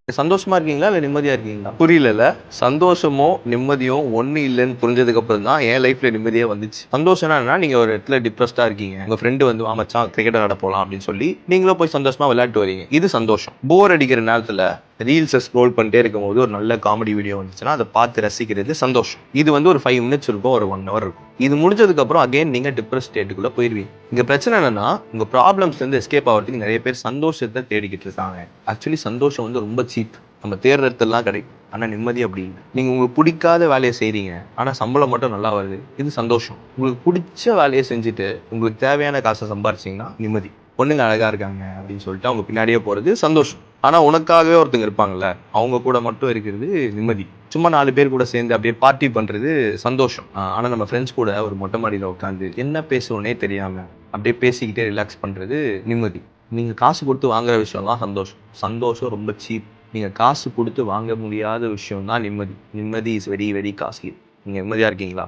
சந்தோஷமா இருக்கீங்களா இல்ல நிம்மதியா இருக்கீங்களா? புரியலல்ல. சந்தோஷமும் நிம்மதியும் ஒண்ணு இல்லைன்னு புரிஞ்சதுக்கு அப்புறம் தான் என் லைஃப்ல நிம்மதியே வந்துச்சு. சந்தோஷம்னா என்னன்னா, நீங்க ஒரு இடத்துல டிப்ரெஸ்டா இருக்கீங்க. உங்க ஃப்ரெண்டு வந்து, "வா மச்சான் கிரிக்கெட் விளையாட போலாம்" அப்படின்னு சொல்லி நீங்களும் போய் சந்தோஷமா விளையாட்டு வரீங்க. இது சந்தோஷம். போர் அடிக்கிற நேரத்துல ரீல்ஸை ஸ்க்ரோல் பண்ணிட்டே இருக்கும்போது ஒரு நல்ல காமெடி வீடியோ வந்துச்சுன்னா அதை பார்த்து ரசிக்கிறது சந்தோஷம். இது வந்து ஒரு 5 மினிட்ஸ் இருக்கும், ஒரு 1 ஹவர் இருக்கும். இது முடிஞ்சதுக்கு அப்புறம் அகைன் நீங்க டிப்ரெஸ் ஸ்டேட்டுக்குள்ள போயிருவீங்க. இங்க பிரச்சனை என்னன்னா, உங்க ப்ராப்ளம்ஸ்ல இருந்து எஸ்கேப் ஆகிறதுக்கு நிறைய பேர் சந்தோஷத்தை தேடிக்கிட்டு இருக்காங்க. ஆக்சுவலி சந்தோஷம் வந்து ரொம்ப சீப். நம்ம தேடுற இடத்துலலாம் கிடைக்கும். ஆனா நிம்மதி அப்படி இல்லை. நீங்க உங்களுக்கு பிடிக்காத வேலையை செய்றீங்க, ஆனா சம்பளம் மட்டும் நல்லா வருது, இது சந்தோஷம். உங்களுக்கு பிடிச்ச வேலையை செஞ்சுட்டு உங்களுக்கு தேவையான காசை சம்பாரிச்சிங்கன்னா நிம்மதி. பொண்ணுங்க அழகா இருக்காங்க அப்படின்னு சொல்லிட்டு அவங்க பின்னாடியே போறது சந்தோஷம். ஆனா உனக்காகவே ஒருத்தங்க இருப்பாங்கல்ல, அவங்க கூட மட்டும் இருக்கிறது நிம்மதி. சும்மா 4 பேர் கூட சேர்ந்து அப்படியே பார்ட்டி பண்றது சந்தோஷம். ஆனா நம்ம ஃப்ரெண்ட்ஸ் கூட ஒரு மொட்டை மாடியில உட்காந்து என்ன பேசுவோன்னே தெரியாம அப்படியே பேசிக்கிட்டே ரிலாக்ஸ் பண்றது நிம்மதி. நீங்க காசு கொடுத்து வாங்குற விஷயம் தான் சந்தோஷம். சந்தோஷம் ரொம்ப சீப். நீங்க காசு கொடுத்து வாங்க முடியாத விஷயம் தான் நிம்மதி. நிம்மதி இஸ் வெரி வெரி காஸ்ட்லி. நீங்க நிம்மதியா இருக்கீங்களா?